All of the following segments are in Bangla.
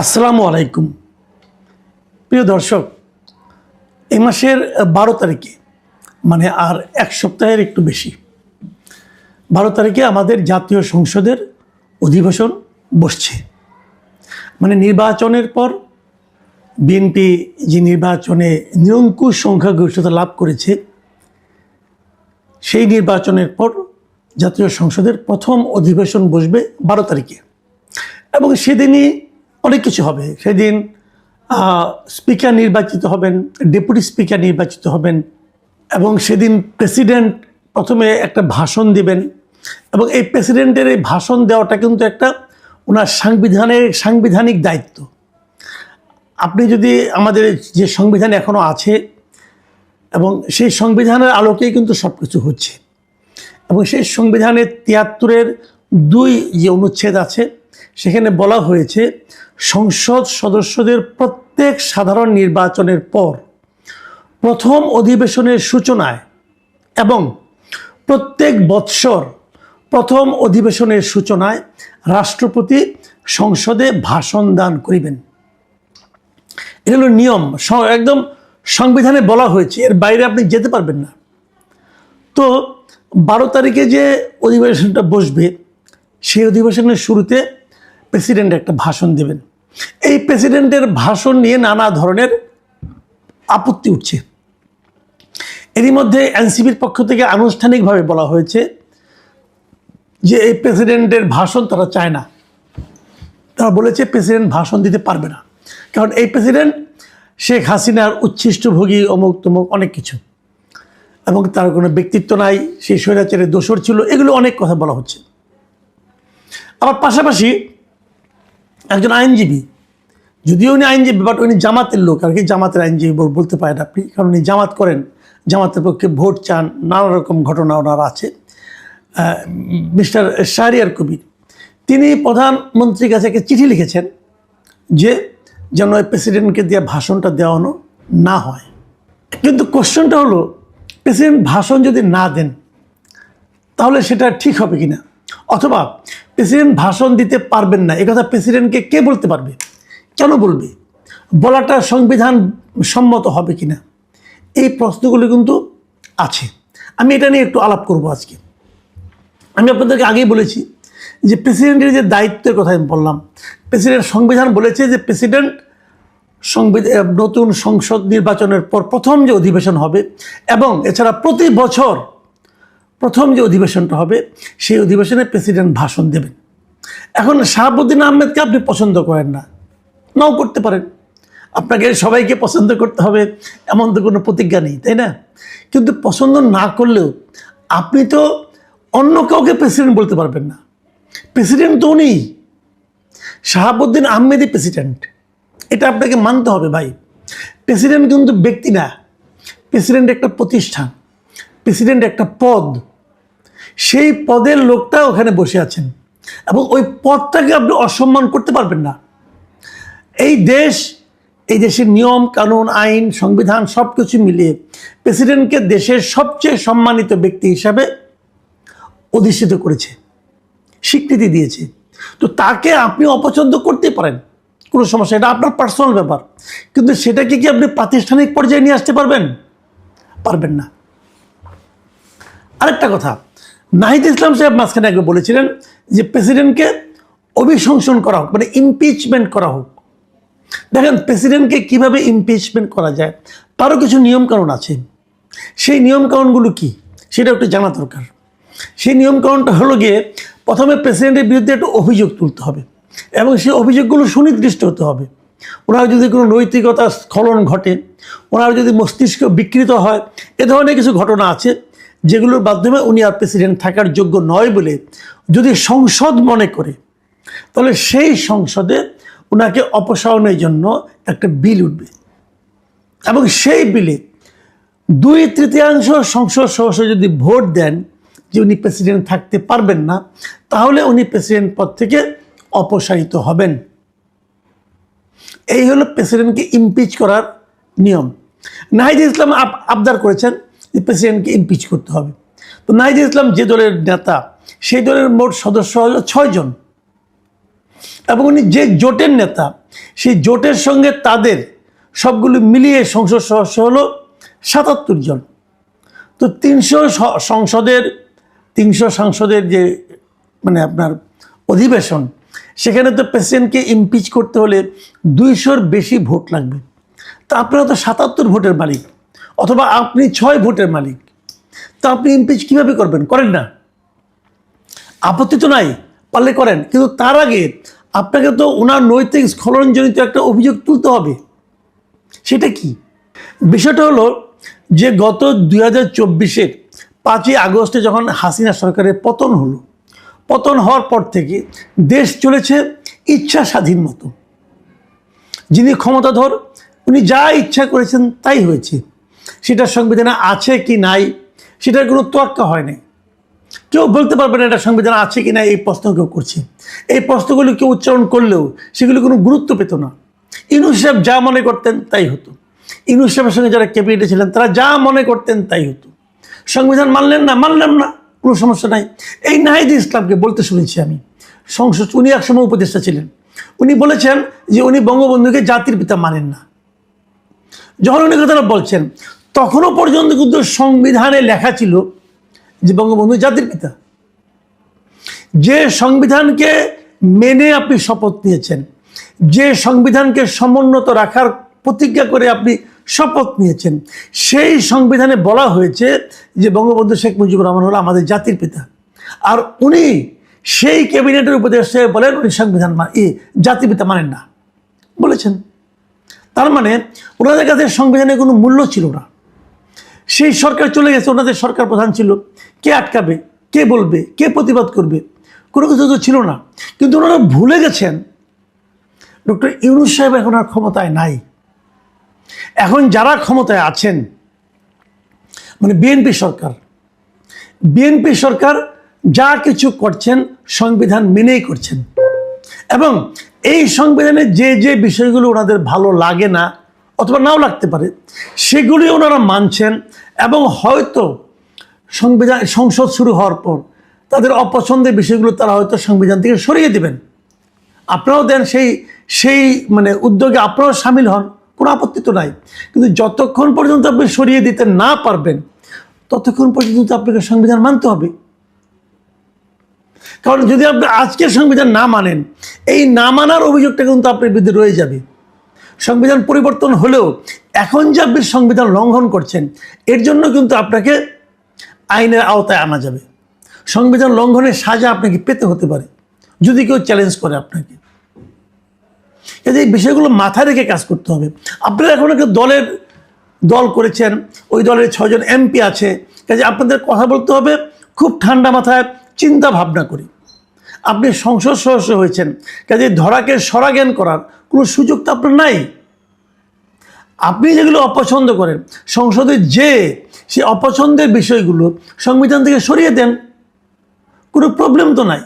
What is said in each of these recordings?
আসসালামু আলাইকুম প্রিয় দর্শক, এই মাসের 12 তারিখে মানে আর এক সপ্তাহের একটু বেশি 12 তারিখে আমাদের জাতীয় সংসদের অধিবেশন বসছে। মানে নির্বাচনের পর বিএনপি যে নির্বাচনে নিরঙ্কুশ সংখ্যাগরিষ্ঠতা লাভ করেছে, সেই নির্বাচনের পর জাতীয় সংসদের প্রথম অধিবেশন বসবে 12 তারিখে এবং সেদিনই অনেক কিছু হবে। সেদিন স্পিকার নির্বাচিত হবেন, ডেপুটি স্পিকার নির্বাচিত হবেন এবং সেদিন প্রেসিডেন্ট প্রথমে একটা ভাষণ দিবেন এবং এই প্রেসিডেন্টের এই ভাষণ দেওয়াটা কিন্তু একটা ওনার সাংবিধানিক দায়িত্ব। আপনি যদি আমাদের যে সংবিধান এখনও আছে এবং সেই সংবিধানের আলোকেই কিন্তু সব কিছু হচ্ছে এবং সেই সংবিধানের 73-এর 2 যে অনুচ্ছেদ আছে সেখানে বলা হয়েছে সংসদ সদস্যদের প্রত্যেক সাধারণ নির্বাচনের পর প্রথম অধিবেশনের সূচনায় এবং প্রত্যেক বৎসর প্রথম অধিবেশনের সূচনায় রাষ্ট্রপতি সংসদে ভাষণ দান করিবেন। এটা হলো নিয়ম, একদম সংবিধানে বলা হয়েছে, এর বাইরে আপনি যেতে পারবেন না। তো 12 তারিখে যে অধিবেশনটা বসবে সেই অধিবেশনের শুরুতে প্রেসিডেন্ট একটা ভাষণ দেবেন। এই প্রেসিডেন্টের ভাষণ নিয়ে নানা ধরনের আপত্তি উঠছে। এরই মধ্যে এনসিপির পক্ষ থেকে আনুষ্ঠানিকভাবে বলা হয়েছে যে এই প্রেসিডেন্টের ভাষণ তারা চায় না। তারা বলেছে প্রেসিডেন্ট ভাষণ দিতে পারবে না, কারণ এই প্রেসিডেন্ট শেখ হাসিনার উচ্ছিষ্টভোগী, অমুক তমুক অনেক কিছু, এবং তার কোনো ব্যক্তিত্ব নাই, সেই স্বৈরাচারের দোসর ছিল, এগুলো অনেক কথা বলা হচ্ছে। আবার পাশাপাশি একজন আইনজীবী, যদিও উনি আইনজীবী বাট উনি জামাতের লোক আর কি, জামাতের আইনজীবী বলতে পারেন আপনি, কারণ উনি জামাত করেন, জামাতের পক্ষে ভোট চান, নানা রকম ঘটনা ওনার আছে। মিস্টার শাহরিয়ার কবির, তিনি প্রধানমন্ত্রীর কাছে একটা চিঠি লিখেছেন যে যেন প্রেসিডেন্টকে দিয়ে ভাষণটা দেওয়ানো না হয়। কিন্তু কোশ্চেনটা হলো, প্রেসিডেন্ট ভাষণ যদি না দেন তাহলে সেটা ঠিক হবে কিনা, অথবা প্রেসিডেন্ট ভাষণ দিতে পারবেন না এ কথা প্রেসিডেন্টকে কে বলতে পারবে, কেন বলবে, বলাটা সংবিধান সম্মত হবে কিনা, এই প্রশ্নগুলো কিন্তু আছে। আমি এটা নিয়ে একটু আলাপ করব আজকে। আমি আপনাদেরকে আগেই বলেছি যে প্রেসিডেন্টের যে দায়িত্বের কথা আমি বললাম, প্রেসিডেন্ট সংবিধান বলেছে যে প্রেসিডেন্ট নতুন সংসদ নির্বাচনের পর প্রথম যে অধিবেশন হবে এবং এছাড়া প্রতি বছর প্রথম যে অধিবেশনটা হবে সেই অধিবেশনে প্রেসিডেন্ট ভাষণ দেবেন। এখন শাহাবুদ্দিন আহমেদকে আপনি পছন্দ করেন না, নাও করতে পারেন, আপনাকে সবাইকে পছন্দ করতে হবে এমন তো কোনো প্রতিজ্ঞা নেই, তাই না? কিন্তু পছন্দ না করলেও আপনি তো অন্য কাউকে প্রেসিডেন্ট বলতে পারবেন না। প্রেসিডেন্ট তো উনি, শাহাবুদ্দিন আহমেদই প্রেসিডেন্ট, এটা আপনাকে মানতে হবে ভাই। প্রেসিডেন্ট কিন্তু ব্যক্তি না, প্রেসিডেন্ট একটা প্রতিষ্ঠান, প্রেসিডেন্ট একটা পদ, সেই পদের লোকটা ওখানে বসে আছেন এবং ওই পদটাকে আপনি অসম্মান করতে পারবেন না। এই দেশের নিয়ম কানুন, আইন, সংবিধান সব কিছু মিলিয়ে প্রেসিডেন্টকে দেশের সবচেয়ে সম্মানিত ব্যক্তি হিসাবে অধিষ্ঠিত করেছে, স্বীকৃতি দিয়েছে। তো তাকে আপনি অপছন্দ করতে পারেন, কোনো সমস্যা, এটা আপনার পার্সোনাল ব্যাপার, কিন্তু সেটাকে কি আপনি প্রাতিষ্ঠানিক পর্যায়ে নিয়ে আসতে পারবেন? পারবেন না। আরেকটা কথা, নাহিদ ইসলাম সাহেব মাঝখানে একবার বলেছিলেন যে প্রেসিডেন্টকে অভিশংসন করা হোক, মানে ইমপিচমেন্ট করা হোক। দেখেন, প্রেসিডেন্টকে কিভাবে ইমপিচমেন্ট করা যায় তারও কিছু নিয়মকানুন আছে। সেই নিয়মকানুনগুলো কি সেটা একটু জানা দরকার। সেই নিয়মকানুনটা হলো গিয়ে, প্রথমে প্রেসিডেন্টের বিরুদ্ধে একটা অভিযোগ তুলতে হবে এবং সেই অভিযোগগুলো সুনির্দিষ্ট হতে হবে। ওনার যদি কোনো নৈতিকতা স্খলন ঘটে, ওনার যদি মস্তিষ্ক বিকৃত হয়, এ ধরনের কিছু ঘটনা আছে যেগুলোর মাধ্যমে উনি আর প্রেসিডেন্ট থাকার যোগ্য নয় বলে যদি সংসদ মনে করে, তাহলে সেই সংসদে ওনাকে অপসারণের জন্য একটা বিল উঠবে এবং সেই বিলে 2/3 সংসদ সদস্য যদি ভোট দেন যে উনি প্রেসিডেন্ট থাকতে পারবেন না, তাহলে উনি প্রেসিডেন্ট পদ থেকে অপসারিত হবেন। এই হলো প্রেসিডেন্টকে ইমপিচ করার নিয়ম। নাহিদ ইসলাম আবদার করেছেন যে প্রেসিডেন্টকে ইমপিচ করতে হবে। তো নাহিদ ইসলাম যে দলের নেতা, সেই দলের মোট সদস্য হলো 6 জন। এবং উনি যে জোটের নেতা, সেই জোটের সঙ্গে তাদের সবগুলো মিলিয়ে সংসদ সদস্য হলো ৭৭ জন। তো ৩০০ সংসদের যে মানে আপনার অধিবেশন, সেখানে তো প্রেসিডেন্টকে ইমপিচ করতে হলে ২০০-র বেশি ভোট লাগবে। তা আপনারা তো ৭৭ ভোটের মালিক, অথবা আপনি ৬ ভোটের মালিক, তা আপনি ইমপিচ কীভাবে করবেন? করেন না, আপত্তি তো নাই, পারলে করেন, কিন্তু তার আগে আপনাকে তো ওনার নৈতিক স্খলনজনিত একটা অভিযোগ তুলতে হবে। সেটা কি? বিষয়টা হলো যে গত ২০২৪-এর ৫ই আগস্টে যখন হাসিনা সরকারের পতন হলো, পতন হওয়ার পর থেকে দেশ চলেছে ইচ্ছা স্বাধীন মতো। যিনি ক্ষমতাধর উনি যা ইচ্ছা করেছেন তাই হয়েছে। সেটা সংবিধানে আছে কি নাই সেটার কোনো তোয়াক্কা হয় নাই। কেউ বলতে পারবে না এটা সংবিধান আছে কি না, এই প্রশ্ন কেউ করছে। এই প্রশ্নগুলি কেউ উচ্চারণ করলেও সেগুলি কোনো গুরুত্ব পেত না। ইউনূস সাহেব যা মনে করতেন তাই হতো। ইউনূস সাহেবের সঙ্গে যারা ক্যাবিনেটে ছিলেন তারা যা মনে করতেন তাই হতো। সংবিধান মানলেন না, মানলাম না, কোনো সমস্যা নাই। এই নাহিদ ইসলামকে বলতে শুনেছি আমি, সংসদ, উনি একসময় উপদেষ্টা ছিলেন, উনি বলেছেন যে উনি বঙ্গবন্ধুকে জাতির পিতা মানেন না। যখন উনি কথাটা বলছেন তখনও পর্যন্ত কিন্তু সংবিধানে লেখা ছিল যে বঙ্গবন্ধু জাতির পিতা। যে সংবিধানকে মেনে আপনি শপথ নিয়েছেন, যে সংবিধানকে সমুন্নত রাখার প্রতিজ্ঞা করে আপনি শপথ নিয়েছেন, সেই সংবিধানে বলা হয়েছে যে বঙ্গবন্ধু শেখ মুজিবুর রহমান হলো আমাদের জাতির পিতা। আর উনি সেই ক্যাবিনেটের উপদেষ্টা বলেন উনি সংবিধান জাতির পিতা মানেন না বলেছেন। তার মানে ওনাদের কাছে সংবিধানের কোনো মূল্য ছিল না। সেই সরকার চলে গেছে, ওনাদের সরকার প্রধান ছিল, কে আটকাবে, কে বলবে, কে প্রতিবাদ করবে, কোনো কিছু তো ছিল না। কিন্তু ওনারা ভুলে গেছেন ডক্টর ইউনূস সাহেব এখন আর ক্ষমতায় নাই। এখন যারা ক্ষমতায় আছেন মানে বিএনপি সরকার যা কিছু করছেন সংবিধান মেনেই করছেন। এবং এই সংবিধানে যে যে বিষয়গুলো ওনাদের ভালো লাগে না অথবা নাও লাগতে পারে সেগুলি ওনারা মানছেন, এবং হয়তো সংসদ শুরু হওয়ার পর তাদের অপছন্দের বিষয়গুলো তারা হয়তো সংবিধান থেকে সরিয়ে দেবেন। আপনারাও দেন সেই মানে উদ্যোগে আপনারাও সামিল হন, কোনো আপত্তি তো নাই। কিন্তু যতক্ষণ পর্যন্ত আপনি সরিয়ে দিতে না পারবেন ততক্ষণ পর্যন্ত আপনাকে সংবিধান মানতে হবে। কারণ যদি আপনি আজকের সংবিধান না মানেন, এই না মানার অভিযোগটা কিন্তু আপনার বিরুদ্ধে রয়ে যাবে। সংবিধান পরিবর্তন হলেও এখন যে আপনি সংবিধান লঙ্ঘন করছেন এর জন্য কিন্তু আপনাকে আইনের আওতায় আনা যাবে। সংবিধান লঙ্ঘনের সাজা আপনাকে পেতে হতে পারে যদি কেউ চ্যালেঞ্জ করে আপনাকে। এই বিষয়গুলো মাথায় রেখে কাজ করতে হবে। আপনারা এখন একটা দল করেছেন, ওই দলের 6 জন এমপি আছে, কাজে আপনাদের কথা বলতে হবে খুব ঠান্ডা মাথায় চিন্তা ভাবনা করি। আপনি সংসদ সদস্য হয়েছেন, কাজে ধরাকে সরাজ্ঞান করার কোনো সুযোগ তো আপনার নাই। আপনি যেগুলো অপছন্দ করেন সংসদে যে সেই অপছন্দের বিষয়গুলো সংবিধান থেকে সরিয়ে দেন, কোনো প্রবলেম তো নাই।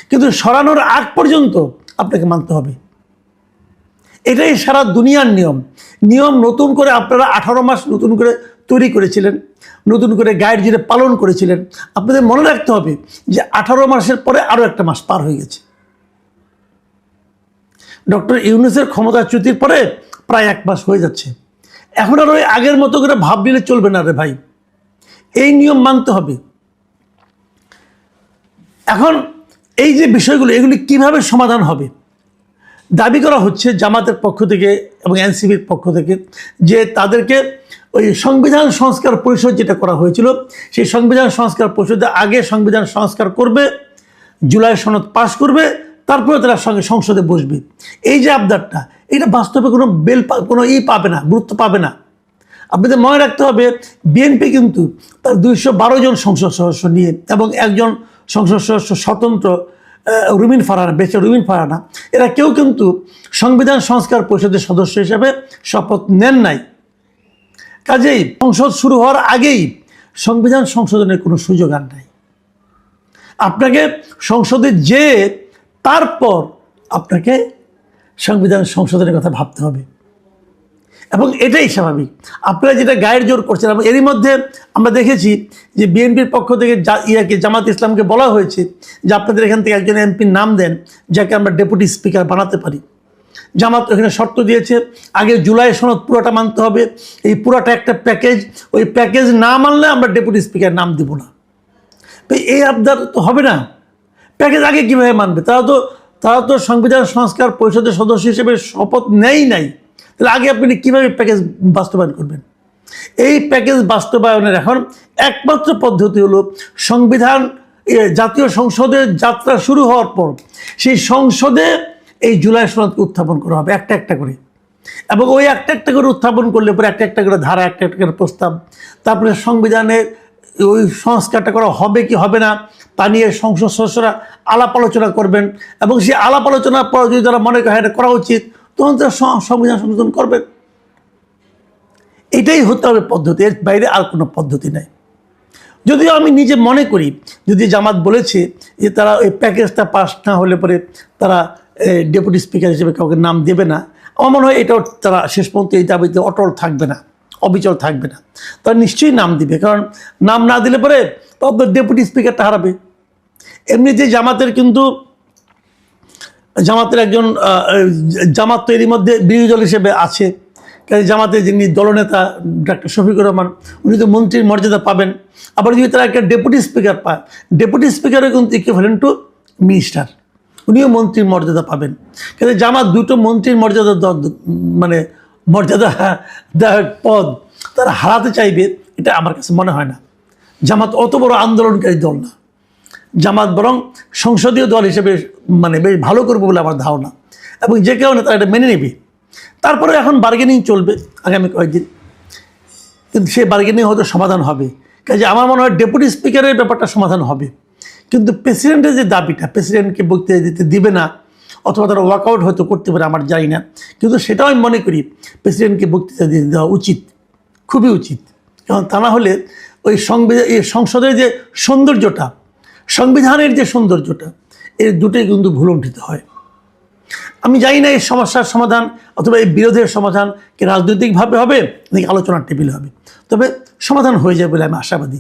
কিন্তু সরানোর আগ পর্যন্ত আপনাকে মানতে হবে। এটাই সারা দুনিয়ার নিয়ম। নতুন করে আপনারা 18 মাস নতুন করে তৈরি করেছিলেন, নতুন করে গাইড জুড়ে পালন করেছিলেন। আপনাদের মনে রাখতে হবে যে 18 মাসের পরে আরও একটা মাস পার হয়ে গেছে। ডক্টর ইউনূসের ক্ষমতাচ্যুতির পরে প্রায় 1 মাস হয়ে যাচ্ছে। এখন আর ওই আগের মতো করে ভাব নিলে চলবে না রে ভাই, এই নিয়ম মানতে হবে। এখন এই যে বিষয়গুলো এগুলি কিভাবে সমাধান হবে দাবি করা হচ্ছে জামাতের পক্ষ থেকে এবং এনসিপির পক্ষ থেকে, যে তাদেরকে ওই সংবিধান সংস্কার পরিষদ যেটা করা হয়েছিল সেই সংবিধান সংস্কার পরিষদে আগে সংবিধান সংস্কার করবে, জুলাই সনদ পাশ করবে, তারপরে তারা সংসদে বসবে। এই যে আবদারটা, এটা বাস্তবে কোনো পাবে না, গুরুত্ব পাবে না। আপনাদের মনে রাখতে হবে বিএনপি কিন্তু তার 212 জন সংসদ সদস্য নিয়ে এবং একজন সংসদ সদস্য স্বতন্ত্র রুমিন ফারহানা, এরা কেউ কিন্তু সংবিধান সংস্কার পরিষদের সদস্য হিসেবে শপথ নেন নাই। কাজেই সংসদ শুরু হওয়ার আগেই সংবিধান সংশোধনের কোনো সুযোগ আর নাই। আপনাকে সংসদে তারপর আপনাকে সংবিধান সংশোধনের কথা ভাবতে হবে। এবং এটাই স্বাভাবিক। আপনারা যেটা গায়ের জোর করছেন, এবং এরই মধ্যে আমরা দেখেছি যে বিএনপির পক্ষ থেকে জামাত ইসলামকে বলা হয়েছে যে আপনাদের এখান থেকে একজন এমপির নাম দেন যাকে আমরা ডেপুটি স্পিকার বানাতে পারি। জামাত এখানে শর্ত দিয়েছে, আগে জুলাই সনদ পুরোটা মানতে হবে, এই পুরোটা একটা প্যাকেজ, ওই প্যাকেজ না মানলে আমরা ডেপুটি স্পিকার নাম দিব না। তো এই আবদার তো হবে না, প্যাকেজ আগে কীভাবে মানবে? তারা তো সংবিধান সংস্কার পরিষদের সদস্য হিসেবে শপথ নেই নাই, তাহলে আগে আপনি কীভাবে প্যাকেজ বাস্তবায়ন করবেন? এই প্যাকেজ বাস্তবায়নের এখন একমাত্র পদ্ধতি হলো সংবিধান জাতীয় সংসদের যাত্রা শুরু হওয়ার পর সেই সংসদে এই জুলাই সনদকে উত্থাপন করা হবে একটা একটা করে, এবং ওই একটা একটা করে উত্থাপন করলে পরে একটা একটা করে ধারা, একটা একটা করে প্রস্তাব, তারপরে সংবিধানের ওই সংস্কারটা করা হবে কি হবে না তা নিয়ে সংসদ সদস্যরা আলাপ আলোচনা করবেন, এবং সেই আলাপ আলোচনার পর যদি তারা মনে করে এটা করা উচিত তখন তারা সংবিধান সংশোধন করবেন। এটাই হতে হবে পদ্ধতি, এর বাইরে আর কোনো পদ্ধতি নেই। যদিও আমি নিজে মনে করি, যদি জামাত বলেছে যে তারা ওই প্যাকেজটা পাস না হলে পরে তারা ডেপুটি স্পিকার হিসেবে কাউকে নাম দেবে না, আমার মনে হয় এটাও তারা শেষ পর্যন্ত এই দাবিতে অটল থাকবে না, অবিচল থাকবে না, তারা নিশ্চয়ই নাম দিবে। কারণ নাম না দিলে পরে তখন ডেপুটি স্পিকারটা হারাবে। এমনিতে জামাতের একজন জামাত তো এরই মধ্যে বিরোধী দল হিসেবে আছে, কাজে জামাতের যিনি দলনেতা ডক্টর শফিকুর রহমান, উনি তো মন্ত্রীর মর্যাদা পাবেন। আবার যদি তারা একটা ডেপুটি স্পিকার পায়, ডেপুটি স্পিকারও কিন্তু ইকুইভ্যালেন্ট টু মিনিস্টার, উনিও মন্ত্রীর মর্যাদা পাবেন। কাজে জামাত দুটো মন্ত্রীর মর্যাদা পদ তারা হারাতে চাইবে, এটা আমার কাছে মনে হয় না। জামাত অত বড় আন্দোলনকারী দল না, জামাত বরং সংসদীয় দল হিসেবে বেশ ভালো করবে বলে আমার ধারণা, এবং যে কারণে তারা এটা মেনে নেবে। তারপরে এখন বার্গেনিং চলবে আগামী কয়েকদিন, কিন্তু সেই বার্গেনিং হয়তো সমাধান হবে। কাজে আমার মনে হয় ডেপুটি স্পিকারের ব্যাপারটা সমাধান হবে, কিন্তু প্রেসিডেন্টের যে দাবিটা, প্রেসিডেন্টকে বক্তৃতা দিতে দিবে না, অথবা তারা ওয়াকআউট হয়তো করতে পারে, আমার জানি না, কিন্তু সেটাও আমি মনে করি প্রেসিডেন্টকে বক্তৃতা দিতে দেওয়া উচিত, খুবই উচিত। কারণ তা না হলে ওই সংসদের যে সৌন্দর্যটা, সংবিধানের যে সৌন্দর্যটা, এর দুটোই কিন্তু ভুলণ্ঠিত হয়। আমি জানি না এই সমস্যার সমাধান অথবা এই বিরোধের সমাধান কি রাজনৈতিকভাবে হবে নাকি আলোচনার টেবিলে হবে, তবে সমাধান হয়ে যাবে বলে আমি আশাবাদী।